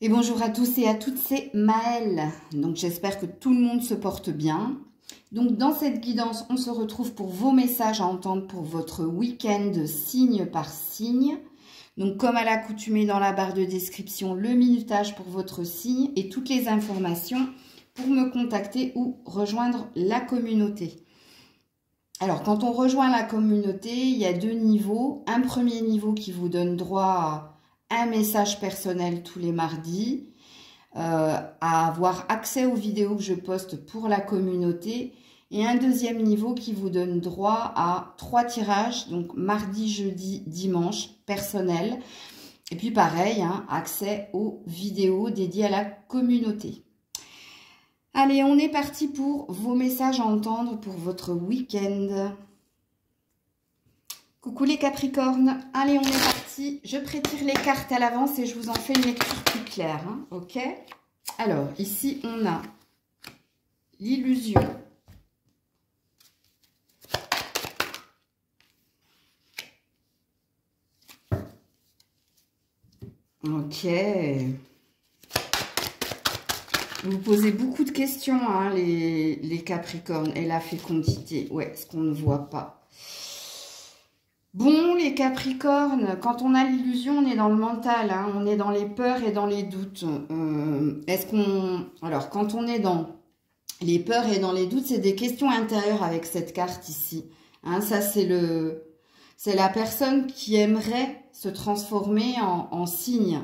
Et bonjour à tous et à toutes, c'est Maëlle. Donc j'espère que tout le monde se porte bien. Donc dans cette guidance, on se retrouve pour vos messages à entendre pour votre week-end signe par signe. Donc comme à l'accoutumée dans la barre de description, le minutage pour votre signe et toutes les informations pour me contacter ou rejoindre la communauté. Alors quand on rejoint la communauté, il y a deux niveaux. Un premier niveau qui vous donne droit à un message personnel tous les mardis, à avoir accès aux vidéos que je poste pour la communauté, et un deuxième niveau qui vous donne droit à 3 tirages, donc mardi, jeudi, dimanche, personnel, et puis pareil, accès aux vidéos dédiées à la communauté. Allez, on est parti pour vos messages à entendre pour votre week-end. Coucou les Capricornes, allez on est parti, je prétire les cartes à l'avance et je vous en fais une lecture plus claire, ok? Alors ici on a l'illusion, ok, vous posez beaucoup de questions les Capricornes, et la fécondité, ouais, ce qu'on ne voit pas. Bon, les Capricornes, quand on a l'illusion, on est dans le mental, on est dans les peurs et dans les doutes. Alors, quand on est dans les peurs et dans les doutes, c'est des questions intérieures avec cette carte ici. Ça, c'est la personne qui aimerait se transformer en signe,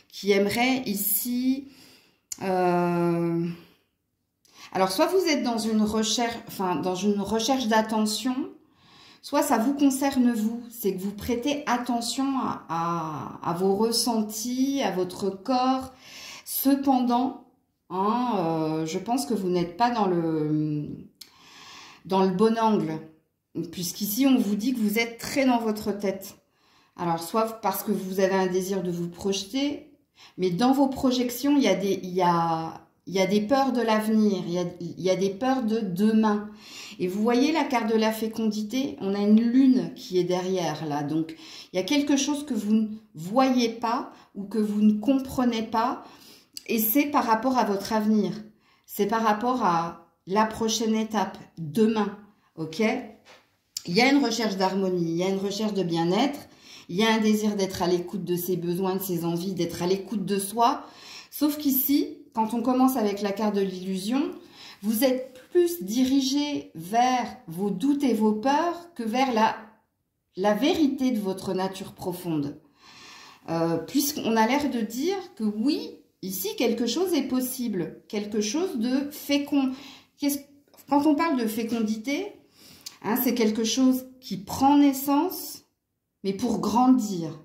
qui aimerait ici... Alors, soit vous êtes dans une recherche d'attention, soit ça vous concerne vous, c'est que vous prêtez attention à vos ressentis, à votre corps. Cependant, je pense que vous n'êtes pas dans le bon angle, puisqu'ici on vous dit que vous êtes très dans votre tête. Alors, soit parce que vous avez un désir de vous projeter, mais dans vos projections, il y a des peurs de l'avenir, il y a des peurs de demain. Et vous voyez la carte de la fécondité, on a une lune qui est derrière là. Donc, il y a quelque chose que vous ne voyez pas ou que vous ne comprenez pas. Et c'est par rapport à votre avenir. C'est par rapport à la prochaine étape, demain. Ok? Il y a une recherche d'harmonie, il y a une recherche de bien-être. Il y a un désir d'être à l'écoute de ses besoins, de ses envies, d'être à l'écoute de soi. Sauf qu'ici, quand on commence avec la carte de l'illusion, vous êtes plus dirigé vers vos doutes et vos peurs que vers la vérité de votre nature profonde. Puisqu'on a l'air de dire que oui, ici, quelque chose est possible, quelque chose de fécond. Quand on parle de fécondité, c'est quelque chose qui prend naissance, mais pour grandir.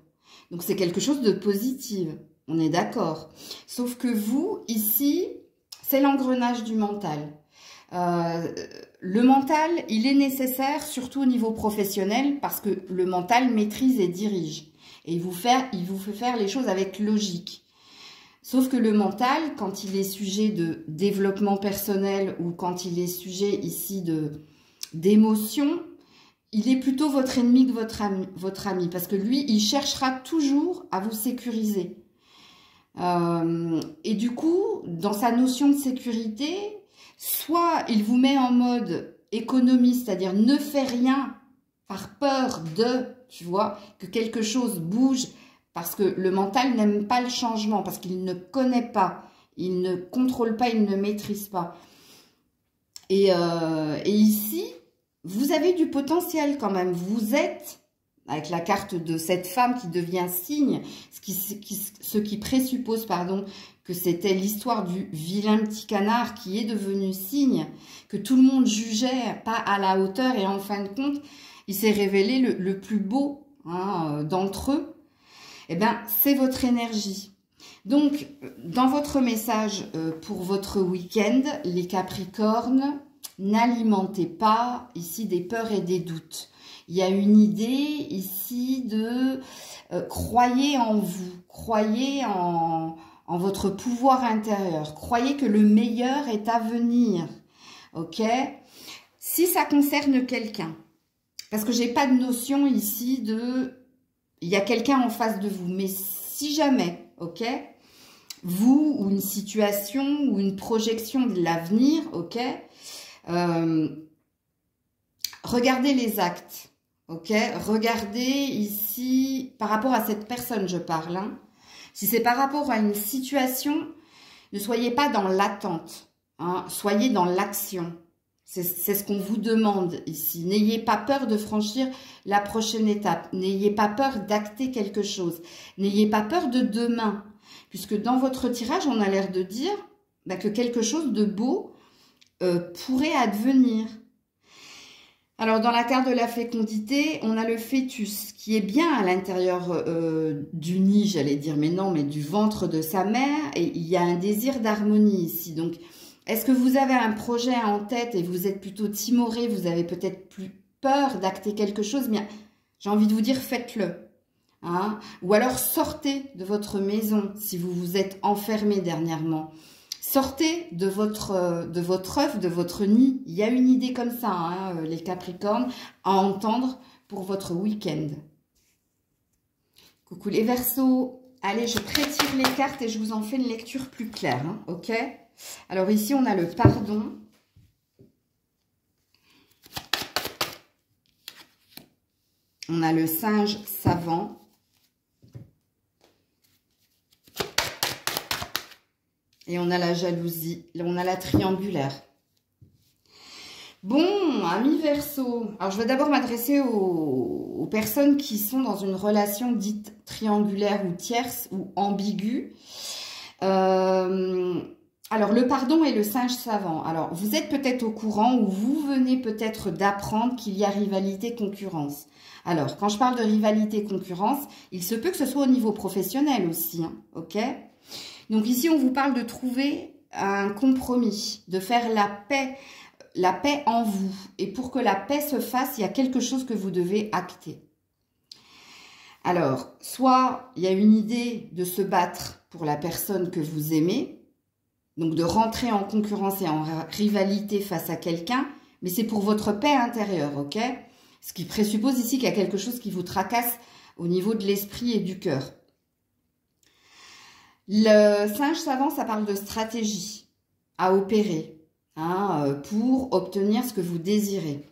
Donc, c'est quelque chose de positif. On est d'accord. Sauf que vous, ici, c'est l'engrenage du mental. Le mental, il est nécessaire, surtout au niveau professionnel, parce que le mental maîtrise et dirige. Et il vous fait faire les choses avec logique. Sauf que le mental, quand il est sujet de développement personnel ou quand il est sujet ici d'émotion, il est plutôt votre ennemi que votre ami. Parce que lui, il cherchera toujours à vous sécuriser. Et du coup, dans sa notion de sécurité, soit il vous met en mode économie, c'est-à-dire ne fait rien par peur tu vois, que quelque chose bouge, parce que le mental n'aime pas le changement, parce qu'il ne connaît pas, il ne contrôle pas, il ne maîtrise pas. Et ici, vous avez du potentiel quand même. Vous êtes, avec la carte de cette femme qui devient signe, ce qui présuppose, que c'était l'histoire du vilain petit canard qui est devenu signe, que tout le monde jugeait pas à la hauteur, et en fin de compte, il s'est révélé le plus beau d'entre eux. Eh bien, c'est votre énergie. Donc, dans votre message pour votre week-end, les Capricornes, n'alimentez pas ici des peurs et des doutes. Il y a une idée ici de croyez en vous, croyez en votre pouvoir intérieur, croyez que le meilleur est à venir, ok? Si ça concerne quelqu'un, parce que j'ai pas de notion ici de il y a quelqu'un en face de vous, mais si jamais, ok, vous ou une situation ou une projection de l'avenir, ok? Regardez les actes, ok? Regardez ici, par rapport à cette personne, je parle, hein. Si c'est par rapport à une situation, ne soyez pas dans l'attente, hein, soyez dans l'action. C'est ce qu'on vous demande ici. N'ayez pas peur de franchir la prochaine étape. N'ayez pas peur d'acter quelque chose. N'ayez pas peur de demain. Puisque dans votre tirage, on a l'air de dire que quelque chose de beau pourrait advenir. Alors, dans la carte de la fécondité, on a le fœtus qui est bien à l'intérieur du nid, j'allais dire, mais non, mais du ventre de sa mère. Et il y a un désir d'harmonie ici. Donc, est-ce que vous avez un projet en tête et vous êtes plutôt timoré, vous avez peut-être plus peur d'acter quelque chose? Bien, j'ai envie de vous dire, faites-le. Hein? Ou alors, sortez de votre maison si vous vous êtes enfermé dernièrement. Sortez de votre œuf, de votre nid. Il y a une idée comme ça, hein, les Capricornes, à entendre pour votre week-end. Coucou les Verseaux. Allez, je prétire les cartes et je vous en fais une lecture plus claire, hein, ok? Alors ici, on a le pardon. On a le singe savant. Et on a la jalousie. On a la triangulaire. Bon, amis Verseau. Alors, je vais d'abord m'adresser aux personnes qui sont dans une relation dite triangulaire ou tierce ou ambiguë. Alors, le pardon et le singe savant. Alors, vous êtes peut-être au courant ou vous venez peut-être d'apprendre qu'il y a rivalité-concurrence. Alors, quand je parle de rivalité-concurrence, il se peut que ce soit au niveau professionnel aussi, hein, ok? Donc ici, on vous parle de trouver un compromis, de faire la paix en vous. Et pour que la paix se fasse, il y a quelque chose que vous devez acter. Alors, soit il y a une idée de se battre pour la personne que vous aimez, donc de rentrer en concurrence et en rivalité face à quelqu'un, mais c'est pour votre paix intérieure, ok? Ce qui présuppose ici qu'il y a quelque chose qui vous tracasse au niveau de l'esprit et du cœur. Le singe savant, ça parle de stratégie à opérer, hein, pour obtenir ce que vous désirez.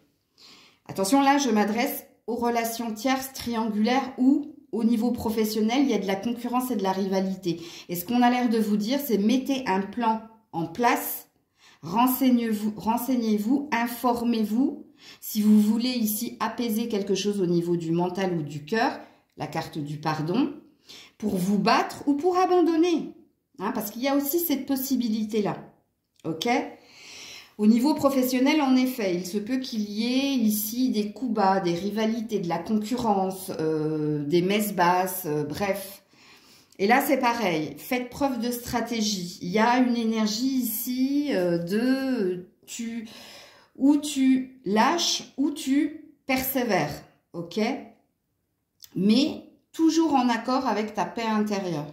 Attention, là, je m'adresse aux relations tierces, triangulaires ou au niveau professionnel, il y a de la concurrence et de la rivalité. Et ce qu'on a l'air de vous dire, c'est mettez un plan en place, renseignez-vous, informez-vous. Si vous voulez ici apaiser quelque chose au niveau du mental ou du cœur, la carte du pardon, pour vous battre ou pour abandonner. Hein, parce qu'il y a aussi cette possibilité-là. Ok ? Au niveau professionnel, en effet, il se peut qu'il y ait ici des coups bas, des rivalités, de la concurrence, des messes basses, bref. Et là, c'est pareil. Faites preuve de stratégie. Il y a une énergie ici où tu lâches, où tu persévères. Ok ? Mais toujours en accord avec ta paix intérieure.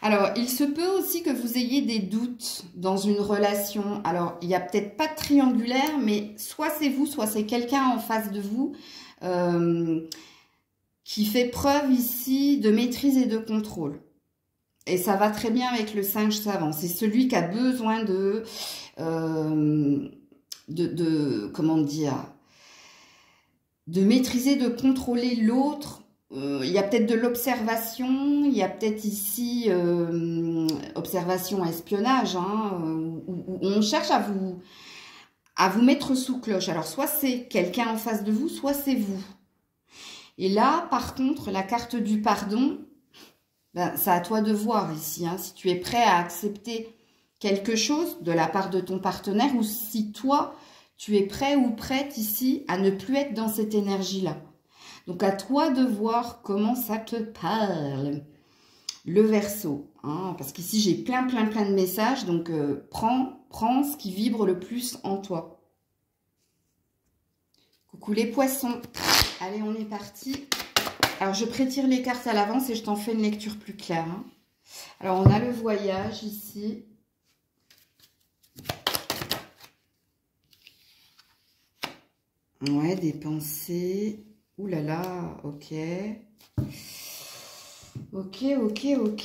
Alors, il se peut aussi que vous ayez des doutes dans une relation. Alors, il n'y a peut-être pas de triangulaire, mais soit c'est vous, soit c'est quelqu'un en face de vous qui fait preuve ici de maîtrise et de contrôle. Et ça va très bien avec le singe savant. C'est celui qui a besoin comment dire, de maîtriser, de contrôler l'autre. Il y a peut-être de l'observation, il y a peut-être ici observation, espionnage, hein, où on cherche à vous mettre sous cloche. Alors, soit c'est quelqu'un en face de vous, soit c'est vous. Et là, par contre, la carte du pardon, ben, c'est à toi de voir ici, hein, si tu es prêt à accepter quelque chose de la part de ton partenaire ou si toi, tu es prêt ou prête ici à ne plus être dans cette énergie-là. Donc, à toi de voir comment ça te parle. Le Verseau, hein, parce qu'ici, j'ai plein de messages. Donc, prends ce qui vibre le plus en toi. Coucou les poissons. Allez, on est parti. Alors, je prétire les cartes à l'avance et je t'en fais une lecture plus claire. Hein. Alors, on a le voyage ici. Ouais, des pensées. Ouh là là, ok. Ok, ok, ok.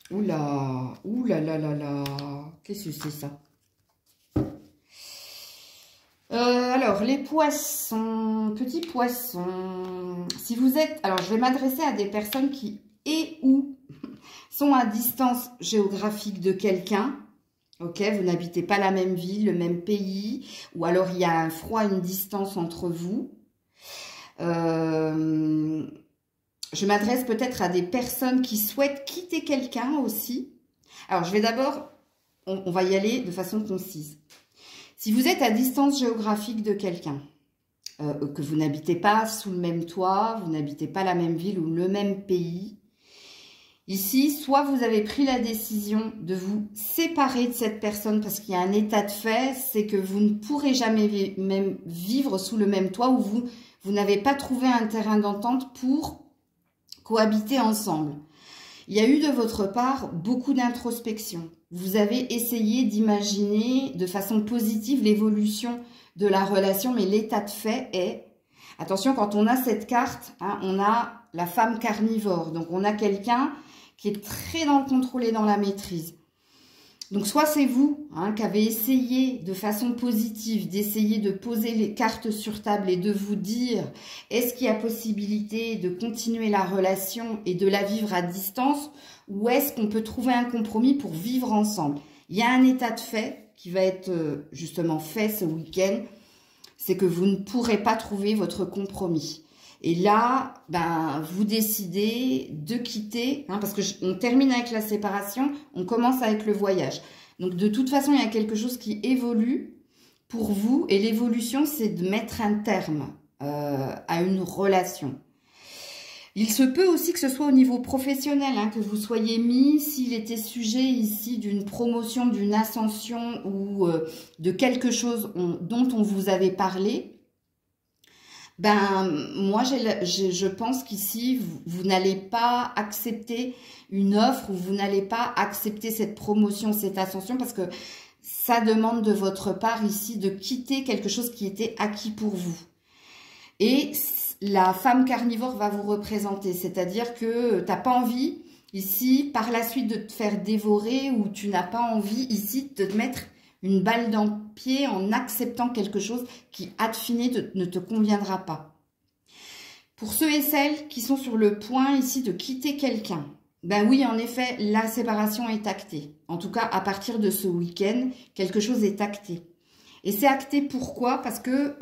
Oula, oula là là là. Qu'est-ce que c'est ça? Alors, les poissons, petits poissons. Si vous êtes... Alors, je vais m'adresser à des personnes qui ou sont à distance géographique de quelqu'un. Ok, vous n'habitez pas la même ville, le même pays. Ou alors, il y a un froid, une distance entre vous. Je m'adresse peut-être à des personnes qui souhaitent quitter quelqu'un aussi. Alors, je vais d'abord... On va y aller de façon concise. Si vous êtes à distance géographique de quelqu'un, que vous n'habitez pas sous le même toit, vous n'habitez pas la même ville ou le même pays, ici, soit vous avez pris la décision de vous séparer de cette personne parce qu'il y a un état de fait, c'est que vous ne pourrez jamais même vivre sous le même toit ou vous n'avez pas trouvé un terrain d'entente pour cohabiter ensemble. Il y a eu de votre part beaucoup d'introspection. Vous avez essayé d'imaginer de façon positive l'évolution de la relation, mais l'état de fait est... Attention, quand on a cette carte, hein, on a la femme carnivore. Donc, on a quelqu'un qui est très dans le contrôle et dans la maîtrise. Donc, soit c'est vous qui avez essayé de façon positive d'essayer de poser les cartes sur table et de vous dire est-ce qu'il y a possibilité de continuer la relation et de la vivre à distance ou est-ce qu'on peut trouver un compromis pour vivre ensemble. Il y a un état de fait qui va être justement fait ce week-end, c'est que vous ne pourrez pas trouver votre compromis. Et là, ben, vous décidez de quitter, parce que on termine avec la séparation, on commence avec le voyage. Donc, de toute façon, il y a quelque chose qui évolue pour vous. Et l'évolution, c'est de mettre un terme à une relation. Il se peut aussi que ce soit au niveau professionnel, que vous soyez mis, s'il était sujet ici d'une promotion, d'une ascension ou de quelque chose dont on vous avait parlé. Ben, moi, je pense qu'ici, vous n'allez pas accepter une offre ou vous n'allez pas accepter cette promotion, cette ascension, parce que ça demande de votre part ici de quitter quelque chose qui était acquis pour vous. Et la femme carnivore va vous représenter, c'est-à-dire que tu n'as pas envie ici, par la suite, de te faire dévorer ou tu n'as pas envie ici de te mettre une balle dans le pied en acceptant quelque chose qui, ad fine, ne te conviendra pas. Pour ceux et celles qui sont sur le point ici de quitter quelqu'un, ben oui, en effet, la séparation est actée. En tout cas, à partir de ce week-end, quelque chose est acté. Et c'est acté pourquoi? Parce que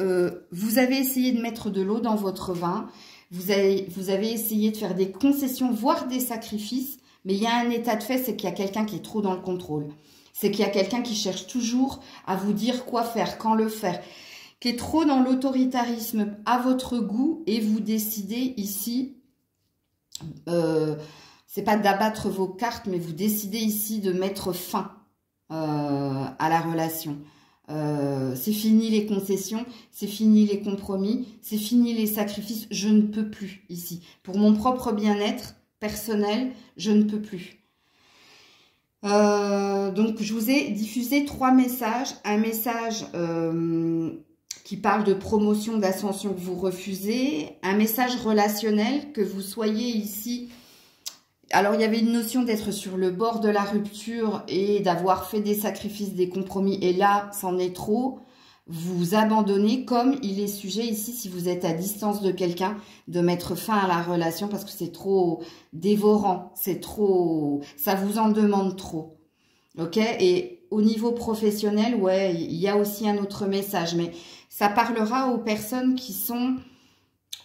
vous avez essayé de mettre de l'eau dans votre vin, vous avez essayé de faire des concessions, voire des sacrifices, mais il y a un état de fait, c'est qu'il y a quelqu'un qui est trop dans le contrôle. C'est qu'il y a quelqu'un qui cherche toujours à vous dire quoi faire, quand le faire, qui est trop dans l'autoritarisme à votre goût et vous décidez ici, c'est pas d'abattre vos cartes, mais vous décidez ici de mettre fin à la relation. C'est fini les concessions, c'est fini les compromis, c'est fini les sacrifices, je ne peux plus ici. Pour mon propre bien-être personnel, je ne peux plus. Donc, je vous ai diffusé 3 messages. Un message qui parle de promotion, d'ascension que vous refusez. Un message relationnel, que vous soyez ici. Alors, il y avait une notion d'être sur le bord de la rupture et d'avoir fait des sacrifices, des compromis. Et là, c'en est trop. Vous abandonnez, comme il est sujet ici, si vous êtes à distance de quelqu'un, de mettre fin à la relation parce que c'est trop dévorant, c'est trop, ça vous en demande trop. Ok? Et au niveau professionnel, ouais, il y a aussi un autre message, mais ça parlera aux personnes qui sont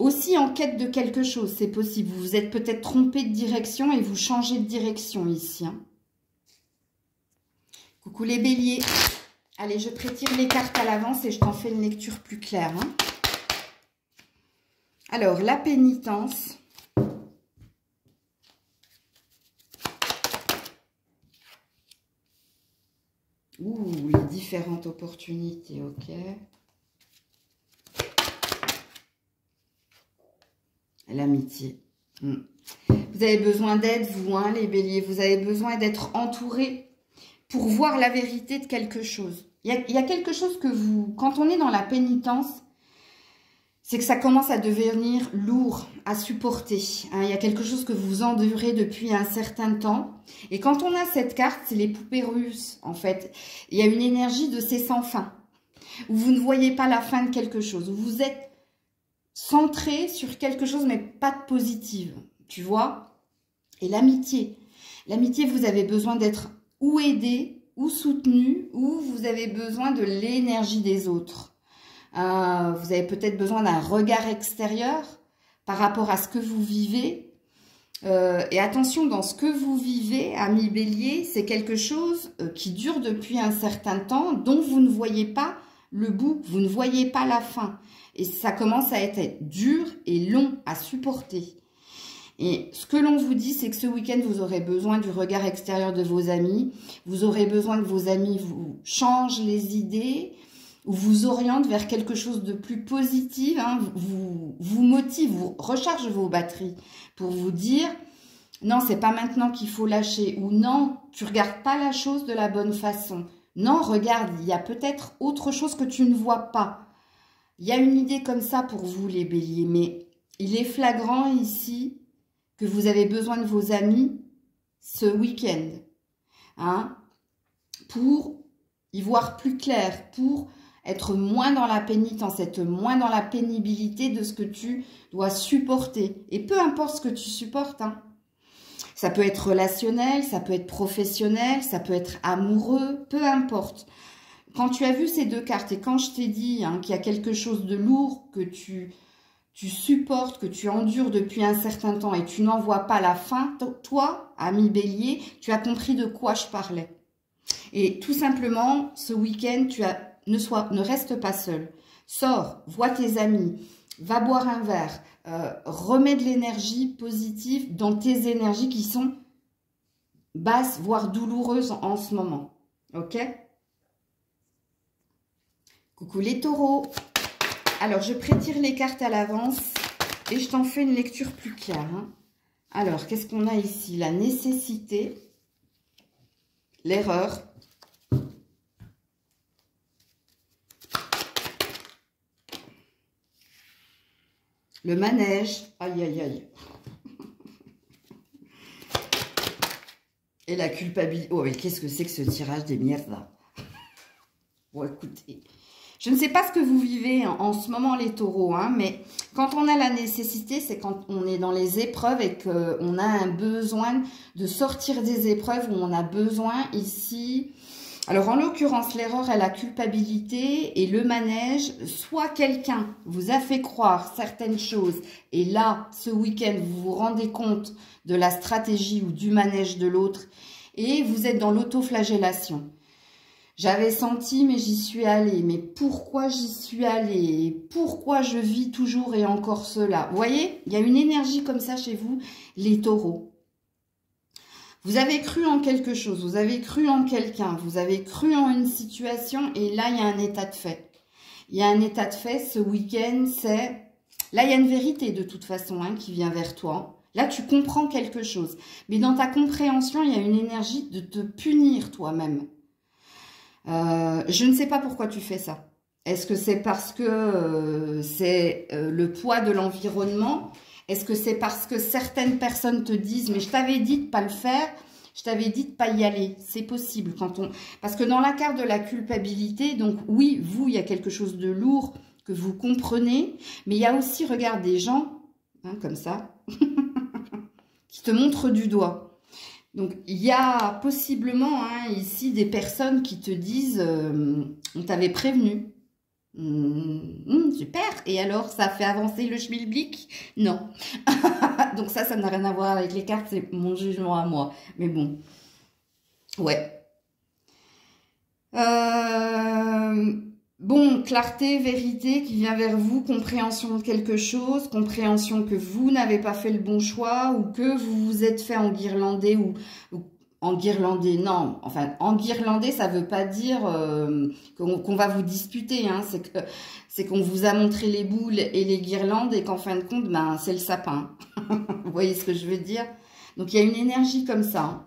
aussi en quête de quelque chose, c'est possible. Vous vous êtes peut-être trompé de direction et vous changez de direction ici. Coucou les béliers. Allez, je prétire les cartes à l'avance et je t'en fais une lecture plus claire. Alors, la pénitence. Ouh, les différentes opportunités, ok. L'amitié. Vous avez besoin d'aide, vous, les béliers. Vous avez besoin d'être entouré pour voir la vérité de quelque chose. Il y a quelque chose que vous... Quand on est dans la pénitence, c'est que ça commence à devenir lourd à supporter. Hein. Il y a quelque chose que vous endurez depuis un certain temps. Et quand on a cette carte, c'est les poupées russes, en fait. Il y a une énergie de c'est sans fin. Où vous ne voyez pas la fin de quelque chose. Où vous êtes centré sur quelque chose, mais pas de positive. Tu vois? Et l'amitié. L'amitié, vous avez besoin d'être ou aidé, ou soutenu, ou vous avez besoin de l'énergie des autres. Vous avez peut-être besoin d'un regard extérieur par rapport à ce que vous vivez. Et attention, dans ce que vous vivez, ami Bélier, c'est quelque chose qui dure depuis un certain temps, dont vous ne voyez pas le bout, vous ne voyez pas la fin. Et ça commence à être dur et long à supporter. Et ce que l'on vous dit, c'est que ce week-end, vous aurez besoin du regard extérieur de vos amis. Vous aurez besoin que vos amis vous changent les idées, ou vous oriente vers quelque chose de plus positif, hein, vous motive, vous recharge vos batteries pour vous dire non, c'est pas maintenant qu'il faut lâcher, ou non, tu regardes pas la chose de la bonne façon. Non, regarde, il y a peut-être autre chose que tu ne vois pas. Il y a une idée comme ça pour vous, les béliers, mais il est flagrant ici que vous avez besoin de vos amis ce week-end, hein, pour y voir plus clair, pour être moins dans la pénitence, être moins dans la pénibilité de ce que tu dois supporter. Et peu importe ce que tu supportes, hein. Ça peut être relationnel, ça peut être professionnel, ça peut être amoureux, peu importe. Quand tu as vu ces deux cartes et quand je t'ai dit hein, qu'il y a quelque chose de lourd que tu supportes, que tu endures depuis un certain temps et tu n'en vois pas la fin, toi, ami Bélier, tu as compris de quoi je parlais. Et tout simplement, ce week-end, ne reste pas seul. Sors, vois tes amis, va boire un verre, remets de l'énergie positive dans tes énergies qui sont basses, voire douloureuses en ce moment. Ok? Coucou les taureaux. Alors, je prétire les cartes à l'avance et je t'en fais une lecture plus claire. Hein. Alors, qu'est-ce qu'on a ici? La nécessité, l'erreur, le manège, aïe, aïe, aïe. Et la culpabilité. Oh, mais qu'est-ce que c'est que ce tirage des miettes, là? Bon, écoutez, je ne sais pas ce que vous vivez en ce moment, les taureaux, hein, mais quand on a la nécessité, c'est quand on est dans les épreuves et qu'on a un besoin de sortir des épreuves, où on a besoin ici... Alors, en l'occurrence, l'erreur est la culpabilité et le manège. Soit quelqu'un vous a fait croire certaines choses et là, ce week-end, vous vous rendez compte de la stratégie ou du manège de l'autre et vous êtes dans l'autoflagellation. J'avais senti, mais j'y suis allée. Mais pourquoi j'y suis allée? Pourquoi je vis toujours et encore cela? Vous voyez, il y a une énergie comme ça chez vous, les taureaux. Vous avez cru en quelque chose, vous avez cru en quelqu'un, vous avez cru en une situation et là, il y a un état de fait. Il y a un état de fait, ce week-end, c'est... Là, il y a une vérité de toute façon hein, qui vient vers toi. Là, tu comprends quelque chose. Mais dans ta compréhension, il y a une énergie de te punir toi-même. Je ne sais pas pourquoi tu fais ça. Est-ce que c'est parce que c'est le poids de l'environnement ? Est-ce que c'est parce que certaines personnes te disent « mais je t'avais dit de ne pas le faire, je t'avais dit de ne pas y aller ». C'est possible quand on... Parce que dans la carte de la culpabilité, donc oui, vous, il y a quelque chose de lourd que vous comprenez, mais il y a aussi, regarde, des gens, hein, comme ça, qui te montrent du doigt. Donc, il y a possiblement hein, ici des personnes qui te disent on t'avait prévenu. Super. Et alors, ça fait avancer le schmilblick? Non. Donc ça n'a rien à voir avec les cartes, c'est mon jugement à moi. Mais bon. Ouais. Bon, clarté, vérité qui vient vers vous, compréhension de quelque chose, compréhension que vous n'avez pas fait le bon choix ou que vous vous êtes fait enguirlander ou enguirlander, non, enfin, enguirlander, ça veut pas dire qu'on va vous disputer, hein, c'est qu'on vous a montré les boules et les guirlandes et qu'en fin de compte, ben, c'est le sapin. Vous voyez ce que je veux dire? Donc, il y a une énergie comme ça. Hein.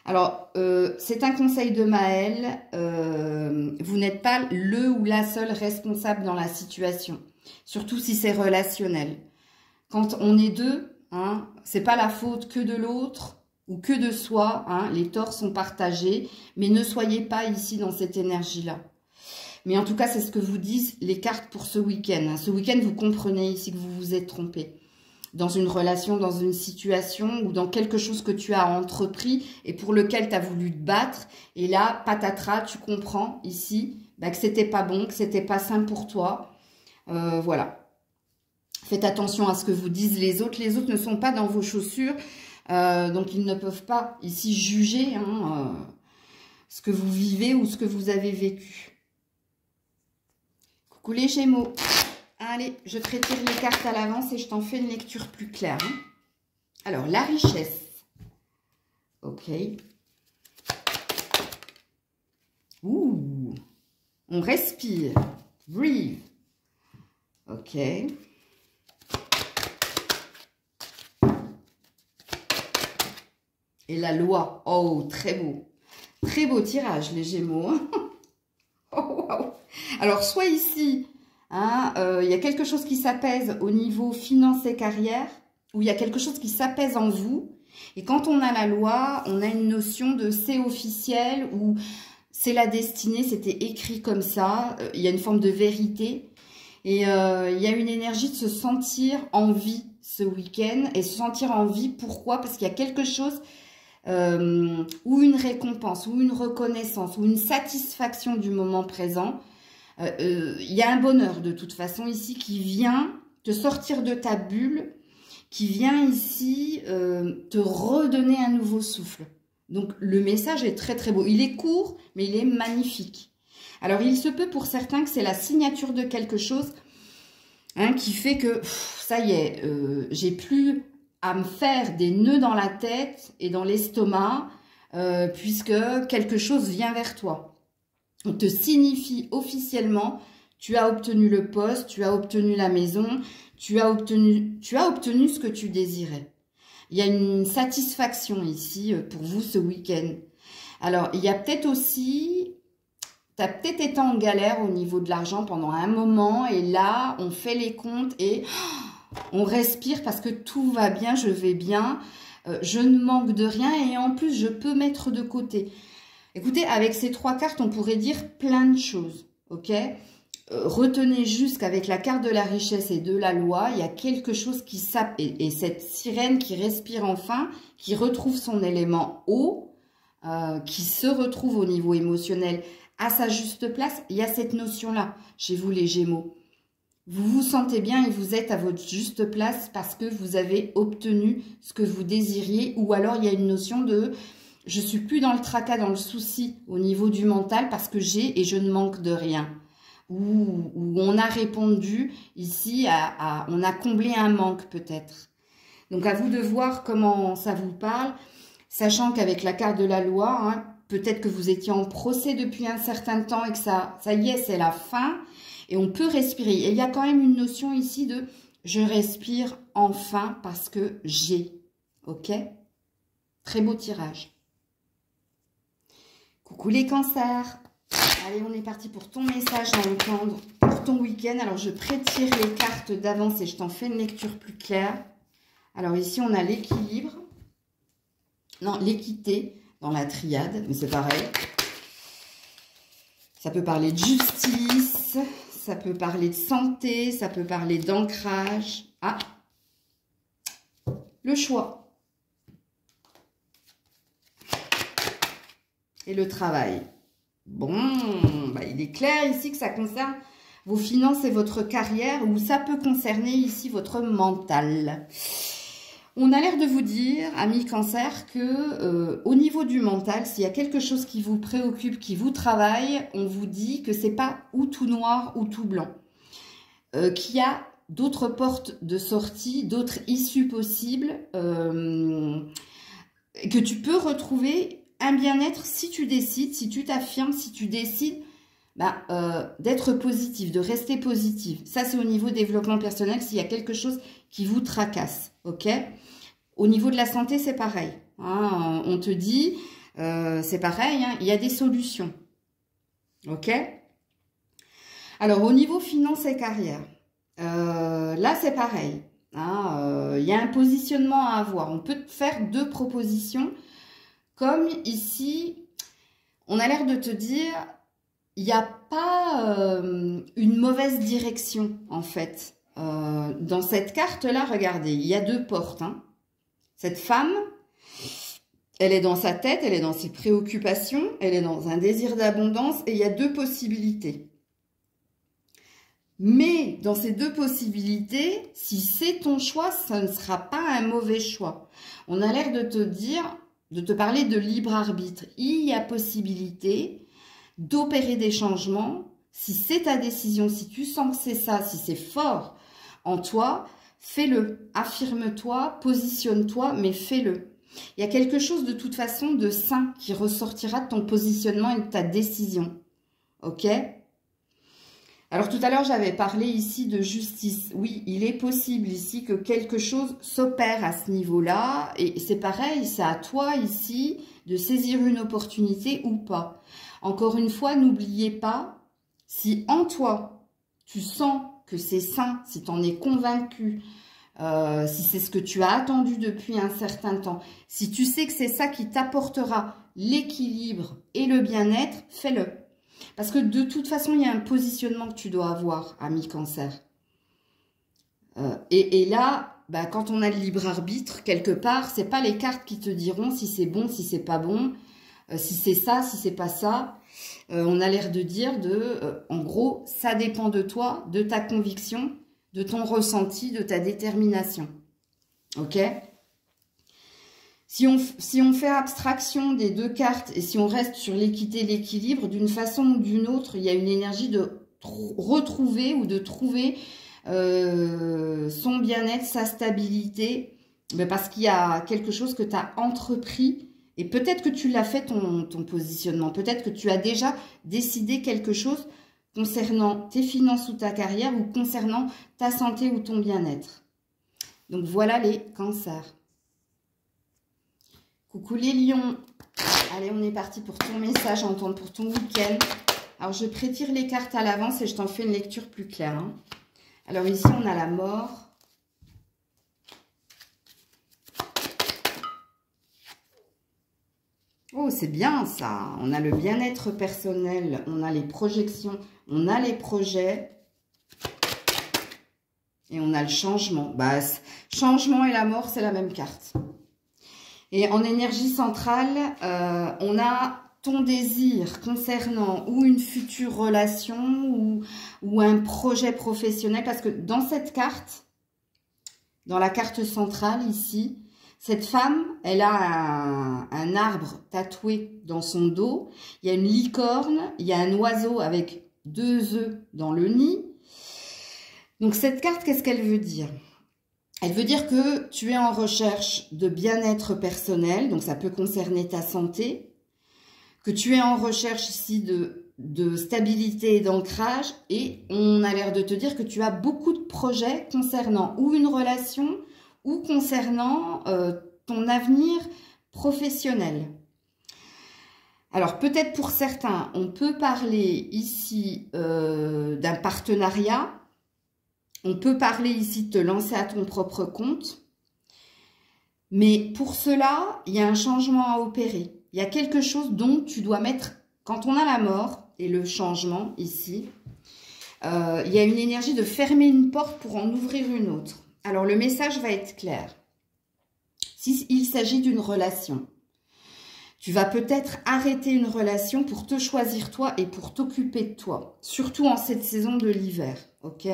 Alors, c'est un conseil de Maëlle, vous n'êtes pas le ou la seule responsable dans la situation. Surtout si c'est relationnel. Quand on est deux, hein, c'est pas la faute que de l'autre ou que de soi. Hein, les torts sont partagés, mais ne soyez pas ici dans cette énergie-là. Mais en tout cas, c'est ce que vous disent les cartes pour ce week-end. Ce week-end, vous comprenez ici que vous vous êtes trompé. Dans une relation, dans une situation ou dans quelque chose que tu as entrepris et pour lequel tu as voulu te battre. Et là, patatras, tu comprends ici bah, que c'était pas bon, que c'était pas sain pour toi. Voilà. Faites attention à ce que vous disent les autres. Les autres ne sont pas dans vos chaussures. Donc, ils ne peuvent pas ici juger ce que vous vivez ou ce que vous avez vécu. Coucou les Gémeaux. Allez, je te retire les cartes à l'avance et je t'en fais une lecture plus claire. Hein. Alors, la richesse. Ok. Ouh. On respire. Breathe. Ok. Et la loi. Oh, très beau. Très beau tirage, les Gémeaux. Oh, wow. Alors, soit ici... il y a quelque chose qui s'apaise au niveau finance et carrière, ou il y a quelque chose qui s'apaise en vous. Et quand on a la loi, on a une notion de c'est officiel ou c'est la destinée, c'était écrit comme ça. Il y a une forme de vérité. Et il y a une énergie de se sentir en vie ce week-end. Et se sentir en vie, pourquoi? Parce qu'il y a quelque chose, ou une récompense, ou une reconnaissance, ou une satisfaction du moment présent. Il y a un bonheur de toute façon ici qui vient te sortir de ta bulle, qui vient ici te redonner un nouveau souffle. Donc le message est très très beau. Il est court, mais il est magnifique. Alors il se peut pour certains que c'est la signature de quelque chose hein, qui fait que ça y est, j'ai plus à me faire des nœuds dans la tête et dans l'estomac puisque quelque chose vient vers toi. On te signifie officiellement, tu as obtenu le poste, tu as obtenu la maison, tu as obtenu ce que tu désirais. Il y a une satisfaction ici pour vous ce week-end. Alors, il y a peut-être aussi, tu as peut-être été en galère au niveau de l'argent pendant un moment et là, on fait les comptes et on respire parce que tout va bien, je vais bien, je ne manque de rien et en plus, je peux mettre de côté. Écoutez, avec ces trois cartes, on pourrait dire plein de choses, ok? Retenez juste qu'avec la carte de la richesse et de la loi, il y a quelque chose qui s'appelle, et cette sirène qui respire enfin, qui retrouve son élément eau, qui se retrouve au niveau émotionnel à sa juste place, il y a cette notion-là chez vous les Gémeaux. Vous vous sentez bien et vous êtes à votre juste place parce que vous avez obtenu ce que vous désiriez, ou alors il y a une notion de... Je suis plus dans le tracas, dans le souci au niveau du mental parce que j'ai et je ne manque de rien. Ou on a répondu ici, on a comblé un manque peut-être. Donc à vous de voir comment ça vous parle, sachant qu'avec la carte de la loi, hein, peut-être que vous étiez en procès depuis un certain temps et que ça y est, c'est la fin et on peut respirer. Et il y a quand même une notion ici de je respire enfin parce que j'ai. Ok? Très beau tirage. Coucou les cancers. Allez, on est parti pour ton message à entendre pour ton week-end. Alors, je prétire les cartes d'avance et je t'en fais une lecture plus claire. Alors, ici, on a l'équilibre. Non, l'équité dans la triade, mais c'est pareil. Ça peut parler de justice, ça peut parler de santé, ça peut parler d'ancrage. Ah, le choix. Et le travail. Bon, bah il est clair ici que ça concerne vos finances et votre carrière, ou ça peut concerner ici votre mental. On a l'air de vous dire, amis cancer, que au niveau du mental, s'il y a quelque chose qui vous préoccupe, qui vous travaille, on vous dit que c'est pas ou tout noir ou tout blanc. Qu'il y a d'autres portes de sortie, d'autres issues possibles, que tu peux retrouver un bien-être si tu décides, si tu t'affirmes, si tu décides d'être positif, de rester positif. Ça, c'est au niveau développement personnel, s'il y a quelque chose qui vous tracasse, ok? Au niveau de la santé, c'est pareil. Hein, on te dit, c'est pareil, hein, il y a des solutions, ok? Alors, au niveau finance et carrière, Là, c'est pareil. Hein, y a un positionnement à avoir. On peut te faire deux propositions. Comme ici, on a l'air de te dire, il n'y a pas une mauvaise direction, en fait. Dans cette carte-là, regardez, il y a deux portes. Hein. Cette femme, elle est dans sa tête, elle est dans ses préoccupations, elle est dans un désir d'abondance et il y a deux possibilités. Mais dans ces deux possibilités, si c'est ton choix, ça ne sera pas un mauvais choix. On a l'air de te dire, de te parler de libre arbitre. Il y a possibilité d'opérer des changements. Si c'est ta décision, si tu sens que c'est ça, si c'est fort en toi, fais-le. Affirme-toi, positionne-toi, mais fais-le. Il y a quelque chose de toute façon de sain qui ressortira de ton positionnement et de ta décision. Ok ? Alors tout à l'heure, j'avais parlé ici de justice. Oui, il est possible ici que quelque chose s'opère à ce niveau-là. Et c'est pareil, c'est à toi ici de saisir une opportunité ou pas. Encore une fois, n'oubliez pas, si en toi, tu sens que c'est sain, si tu en es convaincu, si c'est ce que tu as attendu depuis un certain temps, si tu sais que c'est ça qui t'apportera l'équilibre et le bien-être, fais-le. Parce que de toute façon, il y a un positionnement que tu dois avoir, ami Cancer. Et là, bah, quand on a le libre arbitre, quelque part, c'est pas les cartes qui te diront si c'est bon, si c'est pas bon, si c'est ça, si c'est pas ça. On a l'air de dire en gros, ça dépend de toi, de ta conviction, de ton ressenti, de ta détermination. Ok ? Si on fait abstraction des deux cartes et si on reste sur l'équité et l'équilibre, d'une façon ou d'une autre, il y a une énergie de retrouver ou de trouver son bien-être, sa stabilité, parce qu'il y a quelque chose que tu as entrepris et peut-être que tu l'as fait ton positionnement, peut-être que tu as déjà décidé quelque chose concernant tes finances ou ta carrière ou concernant ta santé ou ton bien-être. Donc voilà les cancers. Coucou les lions. Allez, on est parti pour ton message, entendre pour ton week-end. Alors, je prétire les cartes à l'avance et je t'en fais une lecture plus claire. Hein. Alors ici, on a la mort. Oh, c'est bien ça. On a le bien-être personnel, on a les projections, on a les projets. Et on a le changement. Bah, changement et la mort, c'est la même carte. Et en énergie centrale, on a ton désir concernant ou une future relation ou un projet professionnel. Parce que dans cette carte, dans la carte centrale ici, cette femme, elle a un arbre tatoué dans son dos. Il y a une licorne, il y a un oiseau avec 2 œufs dans le nid. Donc cette carte, qu'est-ce qu'elle veut dire ? Elle veut dire que tu es en recherche de bien-être personnel, donc ça peut concerner ta santé, que tu es en recherche ici de stabilité et d'ancrage, et on a l'air de te dire que tu as beaucoup de projets concernant ou une relation ou concernant ton avenir professionnel. Alors peut-être pour certains, on peut parler ici d'un partenariat. On peut parler ici de te lancer à ton propre compte. Mais pour cela, il y a un changement à opérer. Il y a quelque chose dont tu dois mettre, quand on a la mort et le changement ici, il y a une énergie de fermer une porte pour en ouvrir une autre. Alors le message va être clair. S'il s'agit d'une relation, tu vas peut-être arrêter une relation pour te choisir toi et pour t'occuper de toi. Surtout en cette saison de l'hiver, ok ?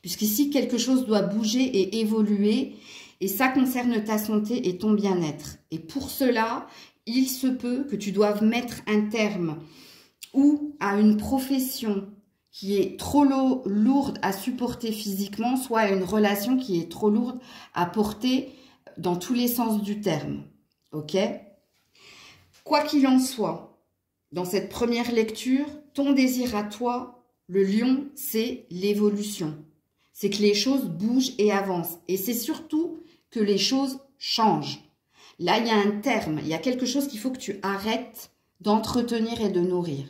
Puisqu'ici, quelque chose doit bouger et évoluer. Et ça concerne ta santé et ton bien-être. Et pour cela, il se peut que tu doives mettre un terme ou à une profession qui est trop lourde à supporter physiquement, soit à une relation qui est trop lourde à porter dans tous les sens du terme. Ok ? Quoi qu'il en soit, dans cette première lecture, ton désir à toi, le lion, c'est l'évolution. C'est que les choses bougent et avancent. Et c'est surtout que les choses changent. Là, il y a un terme. Il y a quelque chose qu'il faut que tu arrêtes d'entretenir et de nourrir.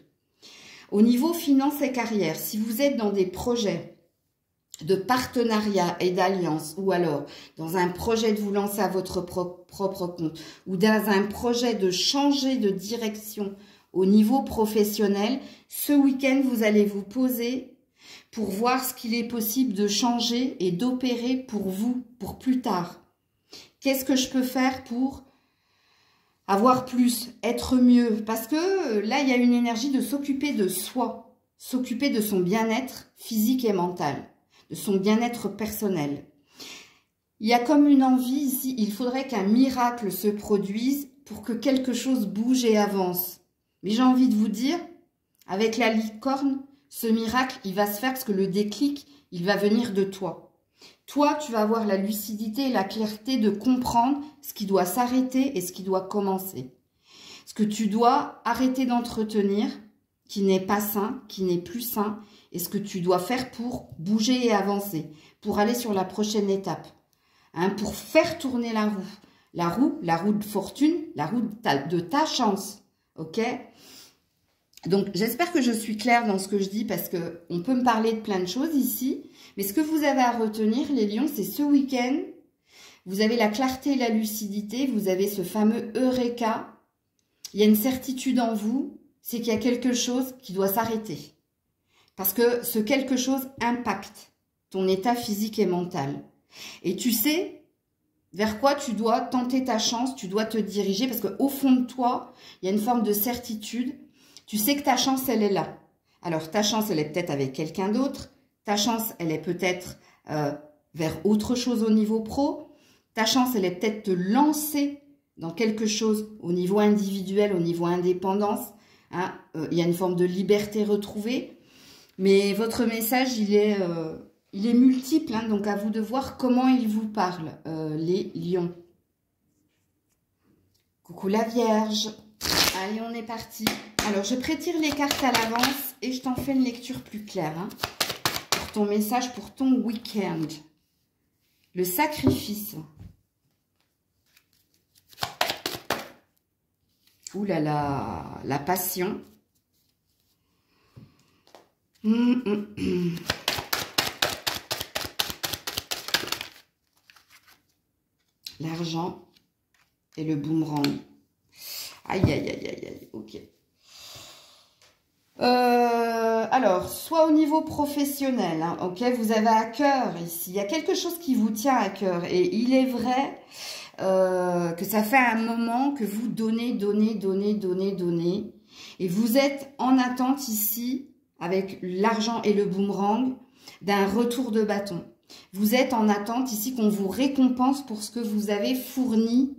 Au niveau finance et carrière, si vous êtes dans des projets de partenariat et d'alliance, ou alors dans un projet de vous lancer à votre propre compte, ou dans un projet de changer de direction au niveau professionnel, ce week-end, vous allez vous poser pour voir ce qu'il est possible de changer et d'opérer pour vous, pour plus tard. Qu'est-ce que je peux faire pour avoir plus, être mieux? Parce que là, il y a une énergie de s'occuper de soi, s'occuper de son bien-être physique et mental, de son bien-être personnel. Il y a comme une envie ici, il faudrait qu'un miracle se produise pour que quelque chose bouge et avance. Mais j'ai envie de vous dire, avec la licorne, ce miracle, il va se faire parce que le déclic, il va venir de toi. Toi, tu vas avoir la lucidité et la clarté de comprendre ce qui doit s'arrêter et ce qui doit commencer. Ce que tu dois arrêter d'entretenir, qui n'est pas sain, qui n'est plus sain, et ce que tu dois faire pour bouger et avancer, pour aller sur la prochaine étape, hein, pour faire tourner la roue de fortune, la roue de ta chance, ok? Donc, j'espère que je suis claire dans ce que je dis, parce que on peut me parler de plein de choses ici, mais ce que vous avez à retenir, les lions, c'est ce week-end, vous avez la clarté et la lucidité, vous avez ce fameux Eureka, il y a une certitude en vous, c'est qu'il y a quelque chose qui doit s'arrêter. Parce que ce quelque chose impacte ton état physique et mental. Et tu sais vers quoi tu dois tenter ta chance, tu dois te diriger, parce qu'au fond de toi, il y a une forme de certitude. Tu sais que ta chance, elle est là. Alors, ta chance, elle est peut-être avec quelqu'un d'autre. Ta chance, elle est peut-être vers autre chose au niveau pro. Ta chance, elle est peut-être te lancer dans quelque chose au niveau individuel, au niveau indépendance. Hein, il y a une forme de liberté retrouvée. Mais votre message, il est multiple, hein, donc à vous de voir comment il vous parle, les lions. Coucou la Vierge. Allez, on est parti. Alors, je prétire les cartes à l'avance et je t'en fais une lecture plus claire, hein, pour ton message, pour ton week-end. Le sacrifice. Ouh là là, la passion. L'argent et le boomerang. Aïe, aïe, aïe, aïe, aïe, ok. Alors, soit au niveau professionnel, hein, ok, vous avez à cœur ici, il y a quelque chose qui vous tient à cœur. Et il est vrai que ça fait un moment que vous donnez. Et vous êtes en attente ici, avec l'argent et le boomerang, d'un retour de bâton. Vous êtes en attente ici qu'on vous récompense pour ce que vous avez fourni.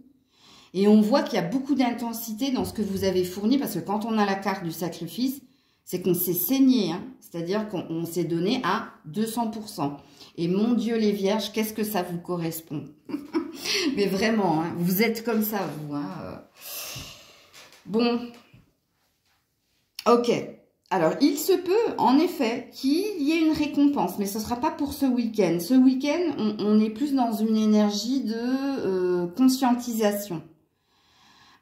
Et on voit qu'il y a beaucoup d'intensité dans ce que vous avez fourni, parce que quand on a la carte du sacrifice, c'est qu'on s'est saigné, hein, c'est-à-dire qu'on s'est donné à 200%. Et mon Dieu, les vierges, qu'est-ce que ça vous correspond? Mais vraiment, hein, vous êtes comme ça, vous. Hein. Bon, ok. Alors, il se peut, en effet, qu'il y ait une récompense, mais ce ne sera pas pour ce week-end. Ce week-end, on est plus dans une énergie de conscientisation.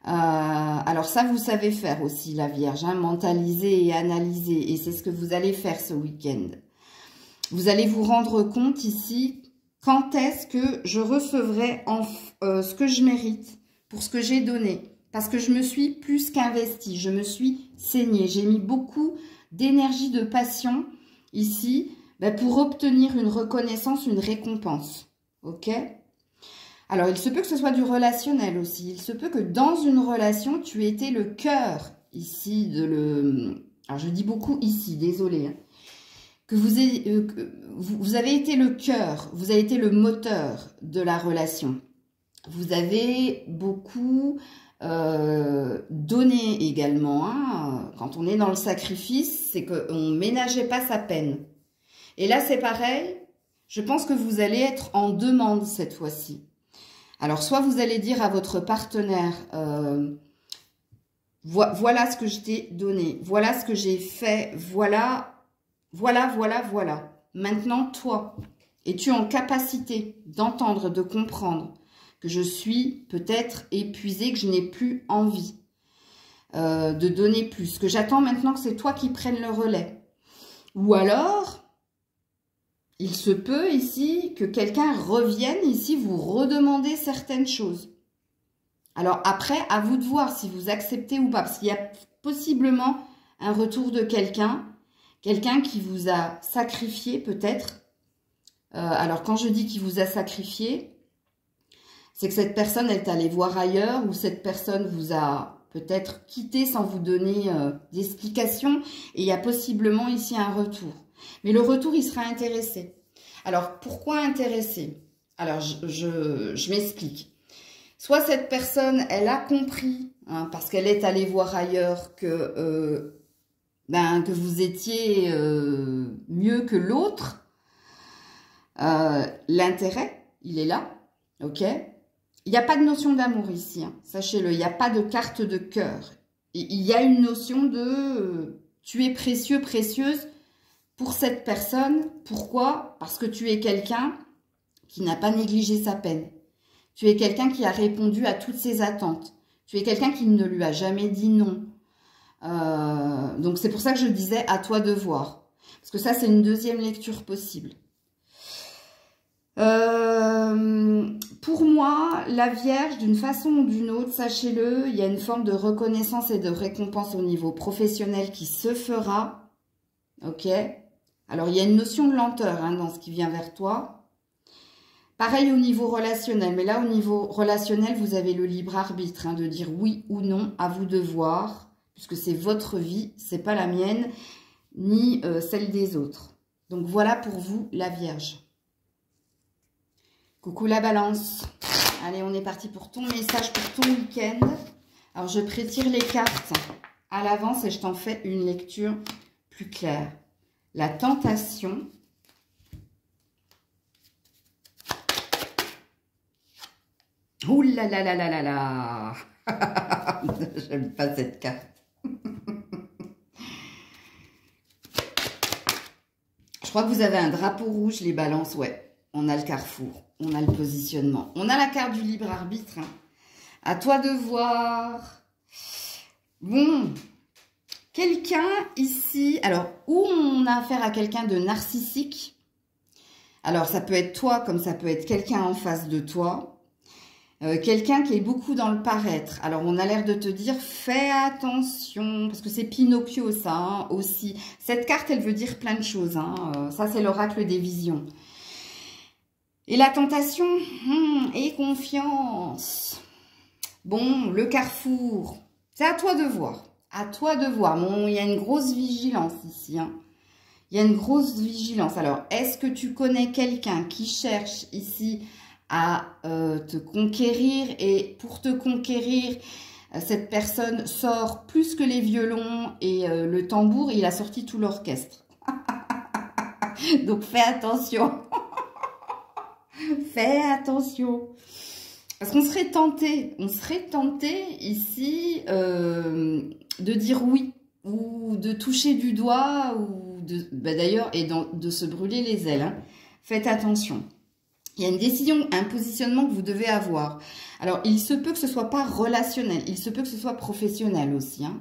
Alors ça, vous savez faire aussi, la Vierge, hein, mentaliser et analyser. Et c'est ce que vous allez faire ce week-end. Vous allez vous rendre compte ici, quand est-ce que je recevrai ce que je mérite pour ce que j'ai donné. Parce que je me suis plus qu'investie, je me suis saignée. J'ai mis beaucoup d'énergie, de passion ici pour obtenir une reconnaissance, une récompense. Ok ? Alors, il se peut que ce soit du relationnel aussi. Il se peut que dans une relation, tu aies été le cœur ici Alors, je dis beaucoup ici, désolé. Hein, que vous avez été le cœur, vous avez été le moteur de la relation. Vous avez beaucoup donné également. Hein. Quand on est dans le sacrifice, c'est qu'on ne ménageait pas sa peine. Et là, c'est pareil. Je pense que vous allez être en demande cette fois-ci. Alors, soit vous allez dire à votre partenaire, voilà ce que je t'ai donné, voilà ce que j'ai fait, voilà. Maintenant, toi, es-tu en capacité d'entendre, de comprendre que je suis peut-être épuisée, que je n'ai plus envie de donner plus, que j'attends maintenant que c'est toi qui prennes le relais. Ou alors, il se peut ici que quelqu'un revienne ici vous redemander certaines choses. Alors après, à vous de voir si vous acceptez ou pas, parce qu'il y a possiblement un retour de quelqu'un qui vous a sacrifié peut-être. Alors quand je dis qu'il vous a sacrifié, c'est que cette personne est allée voir ailleurs ou cette personne vous a peut-être quitté sans vous donner d'explication et il y a possiblement ici un retour. Mais le retour, il sera intéressé. Alors, pourquoi intéressé? Alors, je m'explique. Soit cette personne, elle a compris, hein, parce qu'elle est allée voir ailleurs que vous étiez mieux que l'autre. L'intérêt, il est là, ok? Il n'y a pas de notion d'amour ici, hein, sachez-le. Il n'y a pas de carte de cœur. Il y a une notion de tu es précieux, précieuse pour cette personne. Pourquoi? Parce que tu es quelqu'un qui n'a pas négligé sa peine. Tu es quelqu'un qui a répondu à toutes ses attentes. Tu es quelqu'un qui ne lui a jamais dit non. Donc c'est pour ça que je disais à toi de voir. Parce que ça, c'est une deuxième lecture possible. Pour moi, la Vierge, d'une façon ou d'une autre, sachez-le, il y a une forme de reconnaissance et de récompense au niveau professionnel qui se fera. Ok? Alors, il y a une notion de lenteur hein, dans ce qui vient vers toi. Pareil au niveau relationnel. Mais là, au niveau relationnel, vous avez le libre arbitre hein, de dire oui ou non, à vous de voir. Puisque c'est votre vie, c'est pas la mienne, ni celle des autres. Donc, voilà pour vous, la Vierge. Coucou la Balance. Allez, on est parti pour ton message, pour ton week-end. Alors, je prétire les cartes à l'avance et je t'en fais une lecture plus claire. La tentation. Ouh là là là là là là. J'aime pas cette carte. Je crois que vous avez un drapeau rouge, les Balances. Ouais, on a le carrefour. On a le positionnement. On a la carte du libre arbitre. Hein. À toi de voir. Bon. Quelqu'un ici. Alors, où on a affaire à quelqu'un de narcissique. Alors, ça peut être toi comme ça peut être quelqu'un en face de toi. Quelqu'un qui est beaucoup dans le paraître. Alors, on a l'air de te dire, fais attention. Parce que c'est Pinocchio, ça, hein, aussi. Cette carte, elle veut dire plein de choses. Hein. Ça, c'est l'oracle des visions. Et la tentation, et confiance. Bon, le carrefour, c'est à toi de voir. À toi de voir. Bon, il y a une grosse vigilance ici. Hein. Il y a une grosse vigilance. Alors, est-ce que tu connais quelqu'un qui cherche ici à te conquérir? Et pour te conquérir, cette personne sort plus que les violons et le tambour. Il a sorti tout l'orchestre. Donc, fais attention. Fais attention. Parce qu'on serait tenté ici de dire oui, ou de toucher du doigt, ou d'ailleurs, et de se brûler les ailes. Hein. Faites attention. Il y a une décision, un positionnement que vous devez avoir. Alors, il se peut que ce soit pas relationnel, il se peut que ce soit professionnel aussi. Hein.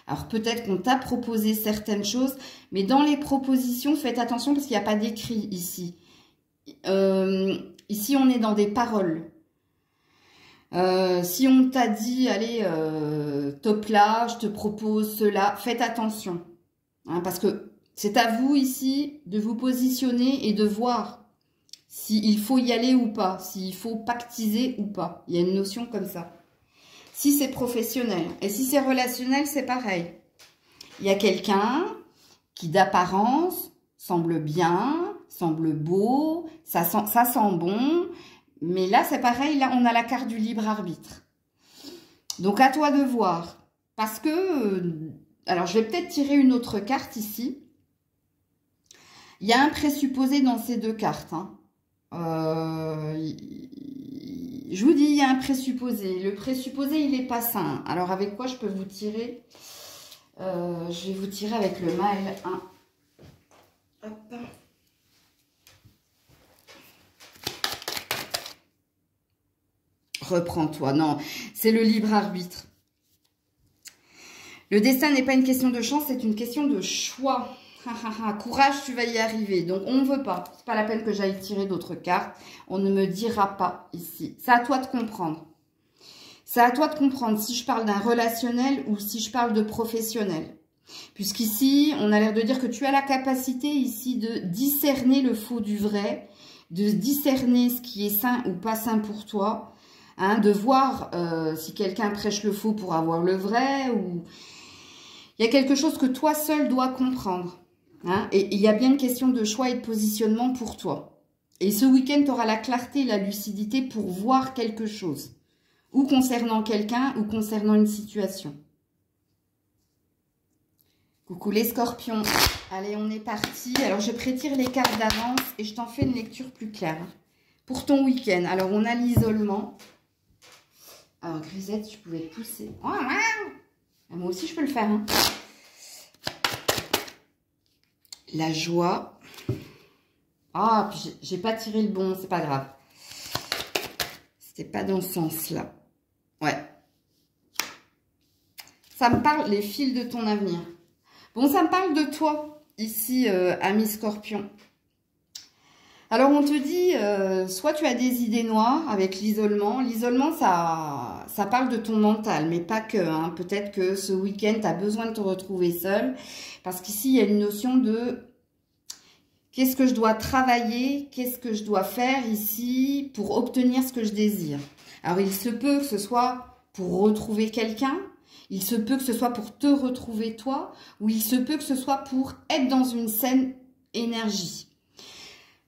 Alors, peut-être qu'on t'a proposé certaines choses, mais dans les propositions, faites attention parce qu'il n'y a pas d'écrit ici. Ici, on est dans des paroles. Si on t'a dit, allez, top là, je te propose cela, faites attention. Hein, parce que c'est à vous ici de vous positionner et de voir s'il faut y aller ou pas, s'il faut pactiser ou pas. Il y a une notion comme ça. Si c'est professionnel et si c'est relationnel, c'est pareil. Il y a quelqu'un qui d'apparence semble bien, semble beau, ça sent bon. Mais là, c'est pareil, là, on a la carte du libre arbitre. Donc, à toi de voir. Parce que, alors, je vais peut-être tirer une autre carte ici. Il y a un présupposé dans ces deux cartes. Hein. Je vous dis, il y a un présupposé. Le présupposé, il n'est pas sain. Alors, avec quoi je peux vous tirer? Je vais vous tirer avec le mail 1. Hop. Reprends-toi. Non, c'est le libre arbitre. Le destin n'est pas une question de chance, c'est une question de choix. Courage, tu vas y arriver. Donc, on ne veut pas. C'est pas la peine que j'aille tirer d'autres cartes. On ne me dira pas ici. C'est à toi de comprendre. C'est à toi de comprendre si je parle d'un relationnel ou si je parle de professionnel. Puisqu'ici, on a l'air de dire que tu as la capacité ici de discerner le faux du vrai, de discerner ce qui est sain ou pas sain pour toi, hein, de voir si quelqu'un prêche le faux pour avoir le vrai, ou il y a quelque chose que toi seul dois comprendre. Hein, et il y a bien une question de choix et de positionnement pour toi. Et ce week-end, tu auras la clarté et la lucidité pour voir quelque chose, ou concernant quelqu'un, ou concernant une situation. Coucou les scorpions. Allez, on est parti. Alors, je prétire les cartes d'avance et je t'en fais une lecture plus claire. Pour ton week-end. Alors, on a l'isolement. Alors, Grisette, tu pouvais te pousser. Oh, moi aussi, je peux le faire. Hein. La joie. Ah, puis j'ai pas tiré le bon, c'est pas grave. C'était pas dans ce sens-là. Ouais. Ça me parle, les fils de ton avenir. Bon, ça me parle de toi, ici, ami Scorpion. Alors, on te dit, soit tu as des idées noires avec l'isolement. L'isolement, ça parle de ton mental, mais pas que. Hein. Peut-être que ce week-end, tu as besoin de te retrouver seul. Parce qu'ici, il y a une notion de qu'est-ce que je dois travailler, qu'est-ce que je dois faire ici pour obtenir ce que je désire. Alors, il se peut que ce soit pour retrouver quelqu'un. Il se peut que ce soit pour te retrouver toi, ou il se peut que ce soit pour être dans une saine énergie.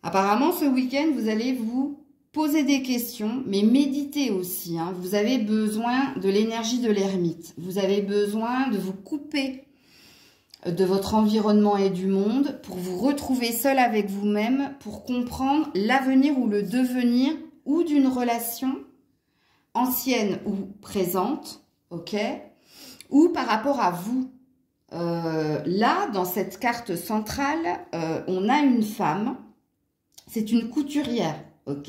Apparemment, ce week-end, vous allez vous poser des questions, mais méditer aussi. Hein. Vous avez besoin de l'énergie de l'ermite. Vous avez besoin de vous couper de votre environnement et du monde pour vous retrouver seul avec vous-même, pour comprendre l'avenir ou le devenir ou d'une relation ancienne ou présente, ok ? Ou par rapport à vous. Là, dans cette carte centrale, on a une femme, c'est une couturière, ok?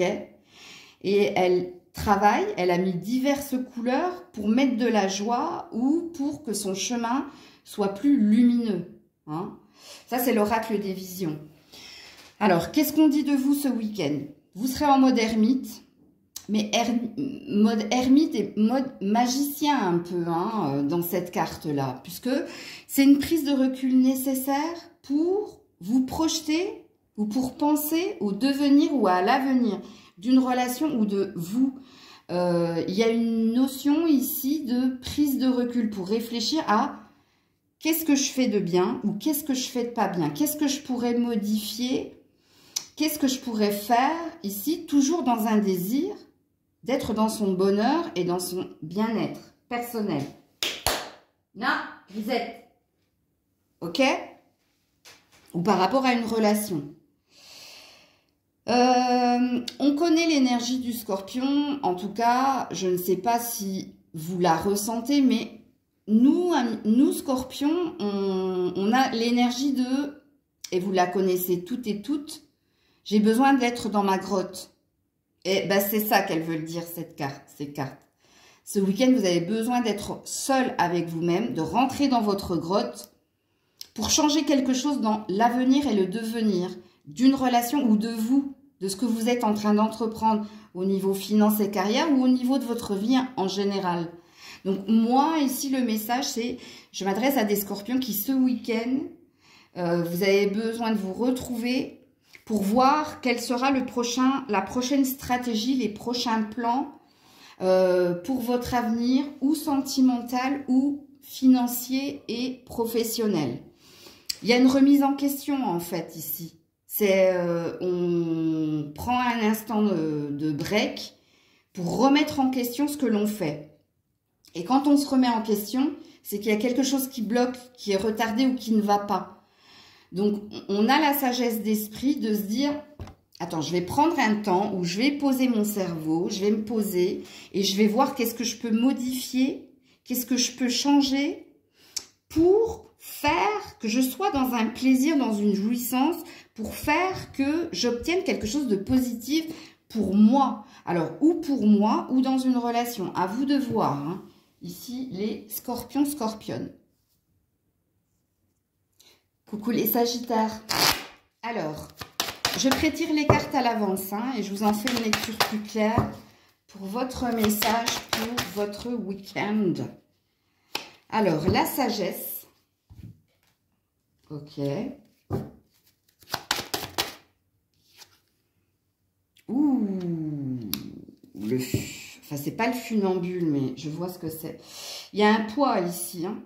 Et elle travaille, elle a mis diverses couleurs pour mettre de la joie ou pour que son chemin soit plus lumineux. Hein? Ça, c'est l'oracle des visions. Alors, qu'est-ce qu'on dit de vous ce week-end? Vous serez en mode ermite. Mais mode ermite et mode magicien un peu hein, dans cette carte-là. Puisque c'est une prise de recul nécessaire pour vous projeter ou pour penser au devenir ou à l'avenir d'une relation ou de vous. Il y a une notion ici de prise de recul pour réfléchir à qu'est-ce que je fais de bien ou qu'est-ce que je fais de pas bien. Qu'est-ce que je pourrais modifier? Qu'est-ce que je pourrais faire ici, toujours dans un désir d'être dans son bonheur et dans son bien-être personnel. Non, vous êtes. Ok? Ou par rapport à une relation. On connaît l'énergie du scorpion. En tout cas, je ne sais pas si vous la ressentez, mais nous scorpions, on a l'énergie de, et vous la connaissez toutes et toutes, j'ai besoin d'être dans ma grotte. Et ben, c'est ça qu'elles veulent dire, ces cartes. Ce week-end, vous avez besoin d'être seul avec vous-même, de rentrer dans votre grotte pour changer quelque chose dans l'avenir et le devenir d'une relation ou de vous, de ce que vous êtes en train d'entreprendre au niveau finance et carrière ou au niveau de votre vie en général. Donc, moi, ici, le message, c'est, je m'adresse à des scorpions qui, ce week-end, vous avez besoin de vous retrouver pour voir quelle sera la prochaine stratégie, les prochains plans pour votre avenir, ou sentimental, ou financier et professionnel. Il y a une remise en question, en fait, ici. On prend un instant de break pour remettre en question ce que l'on fait. Et quand on se remet en question, c'est qu'il y a quelque chose qui bloque, qui est retardé ou qui ne va pas. Donc, on a la sagesse d'esprit de se dire, attends, je vais prendre un temps où je vais poser mon cerveau, je vais me poser et je vais voir qu'est-ce que je peux modifier, qu'est-ce que je peux changer pour faire que je sois dans un plaisir, dans une jouissance, pour faire que j'obtienne quelque chose de positif pour moi. Alors, ou pour moi, ou dans une relation. À vous de voir. Hein. Ici, les scorpions, scorpionnes. Coucou les Sagittaires. Alors, je prétire les cartes à l'avance hein, et je vous en fais une lecture plus claire pour votre message pour votre week-end. Alors, la sagesse. Ok. Ouh. Enfin, c'est pas le funambule, mais je vois ce que c'est. Il y a un poids ici, hein.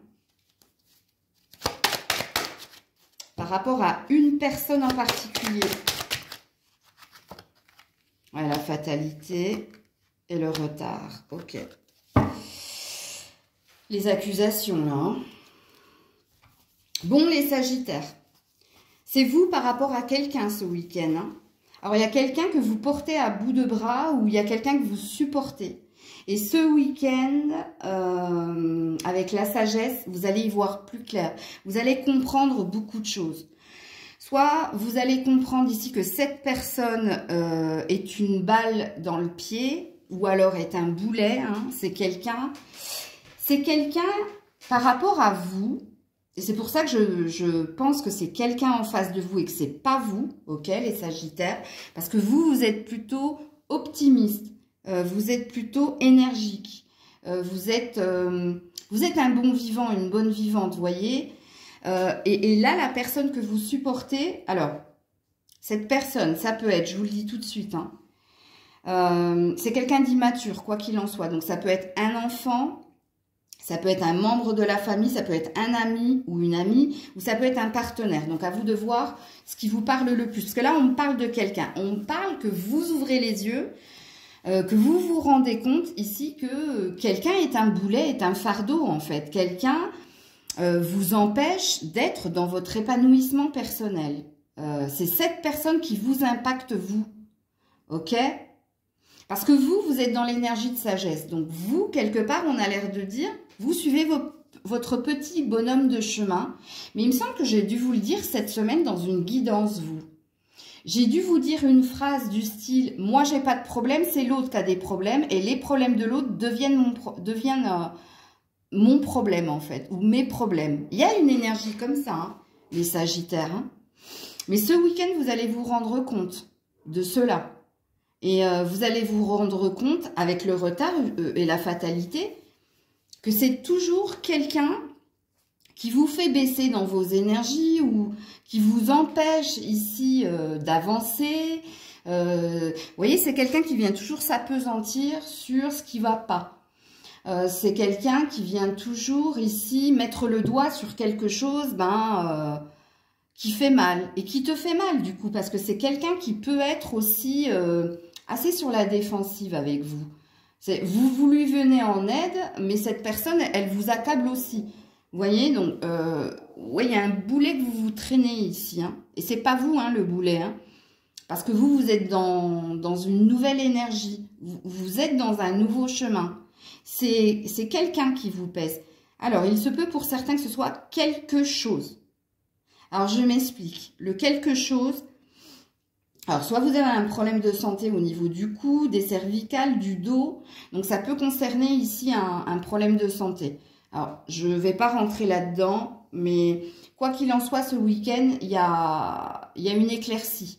Par rapport à une personne en particulier. Ouais, la fatalité et le retard. Ok. Les accusations, là. Hein. Bon, les Sagittaires. C'est vous par rapport à quelqu'un ce week-end. Hein. Alors, il y a quelqu'un que vous portez à bout de bras ou il y a quelqu'un que vous supportez. Et ce week-end, avec la sagesse, vous allez y voir plus clair. Vous allez comprendre beaucoup de choses. Soit vous allez comprendre ici que cette personne est une balle dans le pied ou alors est un boulet. Hein, c'est quelqu'un par rapport à vous. Et c'est pour ça que je pense que c'est quelqu'un en face de vous et que c'est pas vous, ok, les Sagittaires. Parce que vous êtes plutôt optimiste. Vous êtes plutôt énergique, vous êtes un bon vivant, une bonne vivante, vous voyez. Et là, la personne que vous supportez, alors, cette personne, ça peut être, je vous le dis tout de suite, hein, c'est quelqu'un d'immature, quoi qu'il en soit. Donc, ça peut être un enfant, ça peut être un membre de la famille, ça peut être un ami ou une amie, ou ça peut être un partenaire. Donc, à vous de voir ce qui vous parle le plus. Parce que là, on parle de quelqu'un. On parle que vous ouvrez les yeux, que vous vous rendez compte ici que quelqu'un est un boulet, est un fardeau en fait. Quelqu'un vous empêche d'être dans votre épanouissement personnel. C'est cette personne qui vous impacte vous. Ok? Parce que vous êtes dans l'énergie de sagesse. Donc vous, quelque part, on a l'air de dire, vous suivez votre petit bonhomme de chemin. Mais il me semble que j'ai dû vous le dire cette semaine dans une guidance, vous. J'ai dû vous dire une phrase du style « Moi, j'ai pas de problème, c'est l'autre qui a des problèmes et les problèmes de l'autre deviennent mon problème, en fait, ou mes problèmes. » Il y a une énergie comme ça, hein, les Sagittaires. Hein. Mais ce week-end, vous allez vous rendre compte de cela. Et vous allez vous rendre compte, avec le retard et la fatalité, que c'est toujours quelqu'un qui vous fait baisser dans vos énergies ou qui vous empêche ici d'avancer. Vous voyez, c'est quelqu'un qui vient toujours s'apesantir sur ce qui ne va pas. C'est quelqu'un qui vient toujours ici mettre le doigt sur quelque chose qui fait mal et qui te fait mal du coup, parce que c'est quelqu'un qui peut être aussi assez sur la défensive avec vous. Vous lui venez en aide, mais cette personne, elle vous accable aussi. Vous voyez, donc, ouais, il y a un boulet que vous vous traînez ici. Hein, et c'est pas vous, hein, le boulet. Hein, parce que vous êtes dans une nouvelle énergie. Vous êtes dans un nouveau chemin. C'est quelqu'un qui vous pèse. Alors, il se peut pour certains que ce soit quelque chose. Alors, je m'explique. Le quelque chose... Alors, soit vous avez un problème de santé au niveau du cou, des cervicales, du dos. Donc, ça peut concerner ici un problème de santé. Alors, je ne vais pas rentrer là-dedans, mais quoi qu'il en soit, ce week-end, il y a une éclaircie.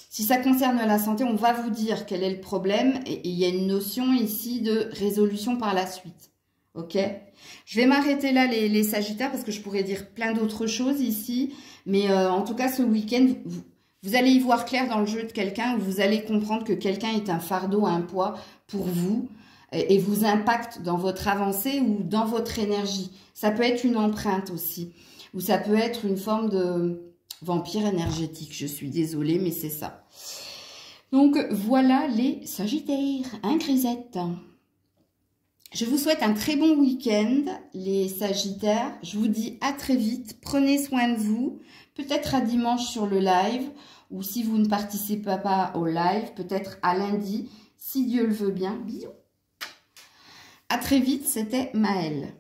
Si ça concerne la santé, on va vous dire quel est le problème et il y a une notion ici de résolution par la suite. Ok? Je vais m'arrêter là, les Sagittaires, parce que je pourrais dire plein d'autres choses ici. Mais en tout cas, ce week-end, vous allez y voir clair dans le jeu de quelqu'un où vous allez comprendre que quelqu'un est un fardeau, un poids pour vous. Et vous impacte dans votre avancée ou dans votre énergie. Ça peut être une empreinte aussi. Ou ça peut être une forme de vampire énergétique. Je suis désolée, mais c'est ça. Donc, voilà les Sagittaires. Hein, Grisette? Je vous souhaite un très bon week-end, les Sagittaires. Je vous dis à très vite. Prenez soin de vous. Peut-être à dimanche sur le live. Ou si vous ne participez pas au live, peut-être à lundi, si Dieu le veut bien. Bisous. À très vite, c'était Maëlle.